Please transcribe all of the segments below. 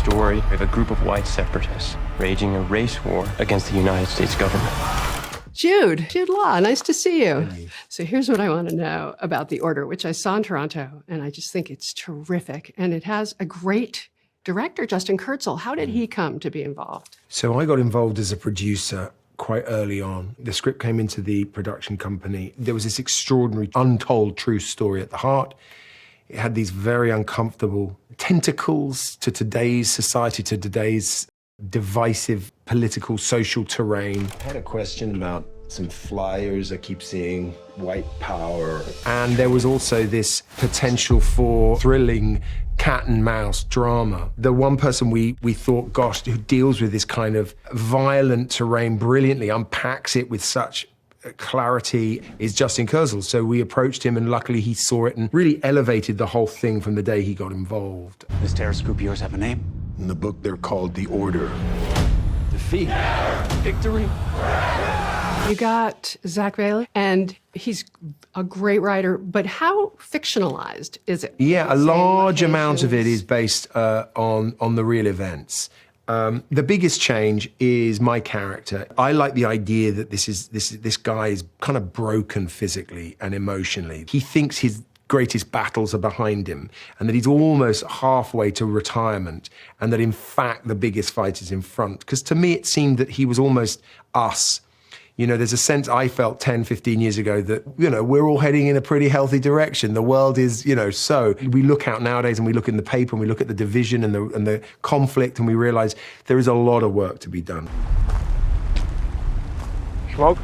story of a group of white separatists waging a race war against the United States government. Jude Law, nice to see you. So here's what I want to know about The Order, which I saw in Toronto, and I just think it's terrific. And it has a great director, Justin Kurzel. How did he come to be involved? So I got involved as a producer quite early on. The script came into the production company. There was this extraordinary, untold true story at the heart. It had these very uncomfortable tentacles to today's society, to today's divisive political, social terrain. I had a question about some flyers I keep seeing, white power. And there was also this potential for thrilling cat and mouse drama. The one person we thought, gosh, who deals with this kind of violent terrain brilliantly, unpacks it with such clarity, is Justin Kurzel. So we approached him, and luckily he saw it and really elevated the whole thing from the day he got involved. Does terrorist group yours have a name? In the book, they're called The Order. Defeat. Victory. You got Zach Bailey, and he's a great writer, but how fictionalized is it? Yeah, a large amount of it is based on the real events. The biggest change is my character. I like the idea that this guy is kind of broken physically and emotionally. He thinks his greatest battles are behind him, and that he's almost halfway to retirement, and that in fact the biggest fight is in front. Because to me it seemed that he was almost us. You know, there's a sense I felt 10, 15 years ago that, you know, we're all heading in a pretty healthy direction. The world is, you know, so we look out nowadays and we look in the paper and we look at the division and the conflict, and we realize there is a lot of work to be done. Smoke?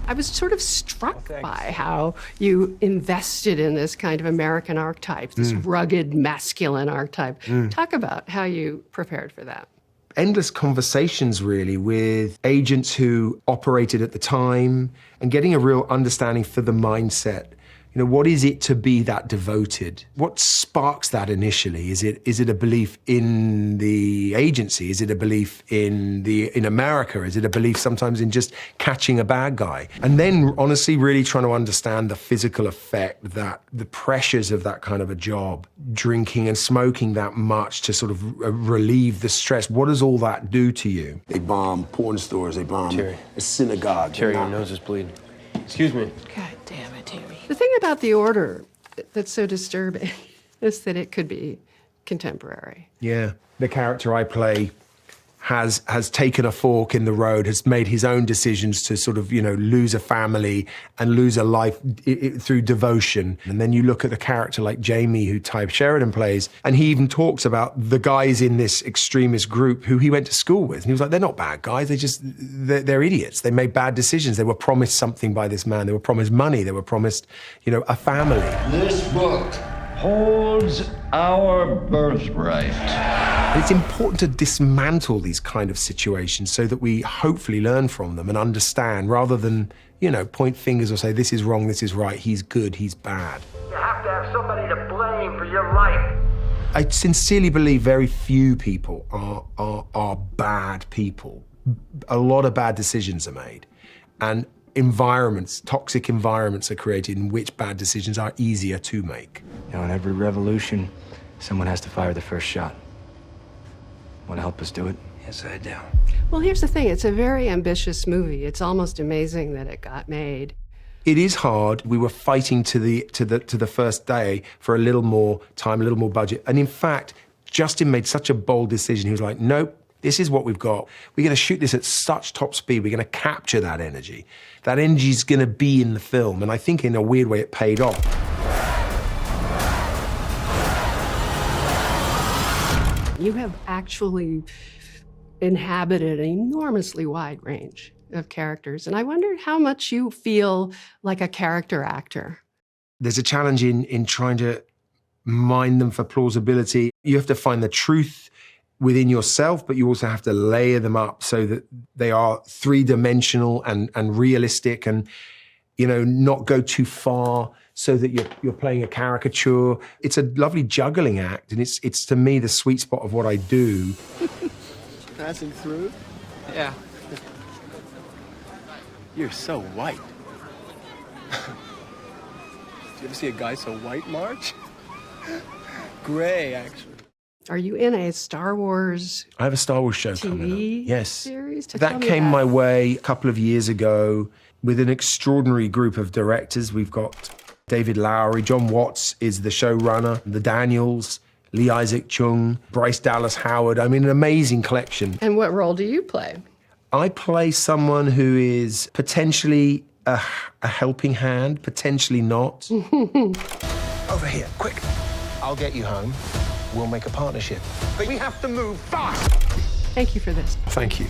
I was sort of struck by how you invested in this kind of American archetype, this rugged, masculine archetype. Talk about how you prepared for that. Endless conversations, really, with agents who operated at the time and getting a real understanding for the mindset. You know, what is it to be that devoted? What sparks that initially? Is it a belief in the agency? Is it a belief in America? Is it a belief sometimes in just catching a bad guy? And then, honestly, really trying to understand the physical effect, that the pressures of that kind of a job, drinking and smoking that much to sort of relieve the stress. What does all that do to you? They bomb porn stores. They bomb a synagogue. Terry, your nose is bleeding. Excuse me. God damn it, Terry. The thing about The Order that's so disturbing is that it could be contemporary. Yeah. The character I play has taken a fork in the road, has made his own decisions to sort of, you know, lose a family and lose a life through devotion. And then you look at a character like Jamie, who Ty Sheridan plays, and he even talks about the guys in this extremist group who he went to school with. And he was like, they're not bad guys, they're idiots. They made bad decisions. They were promised something by this man. They were promised money. They were promised, you know, a family. This book holds our birthright. It's important to dismantle these kind of situations so that we hopefully learn from them and understand, rather than, you know, point fingers or say, this is wrong, this is right, he's good, he's bad. You have to have somebody to blame for your life. I sincerely believe very few people are bad people. A lot of bad decisions are made. And environments, toxic environments are created in which bad decisions are easier to make. You know, in every revolution, someone has to fire the first shot. Want to help us do it? Yes, I do. Well, here's the thing. It's a very ambitious movie. It's almost amazing that it got made. It is hard. We were fighting to the first day for a little more time, a little more budget. And in fact, Justin made such a bold decision. He was like, nope, this is what we've got. We're going to shoot this at such top speed. We're going to capture that energy. That energy is going to be in the film. And I think in a weird way it paid off. You have actually inhabited an enormously wide range of characters, and I wondered how much you feel like a character actor. There's a challenge in trying to mine them for plausibility. You have to find the truth within yourself, but you also have to layer them up so that they are three-dimensional and realistic, and, you know, not go too far so that you're playing a caricature. It's a lovely juggling act, and it's to me the sweet spot of what I do. Passing through? Yeah. You're so white. Did you ever see a guy so white, Marge? Gray, actually. Are you in a Star Wars I have a Star Wars show coming up. TV Yes. series? Tell That me came about my it. way a couple of years ago with an extraordinary group of directors. We've got David Lowery, John Watts is the showrunner, the Daniels, Lee Isaac Chung, Bryce Dallas Howard. I mean, an amazing collection. And what role do you play? I play someone who is potentially a helping hand, potentially not. Over here, quick. I'll get you home. We'll make a partnership. But we have to move fast. Thank you for this. Thank you.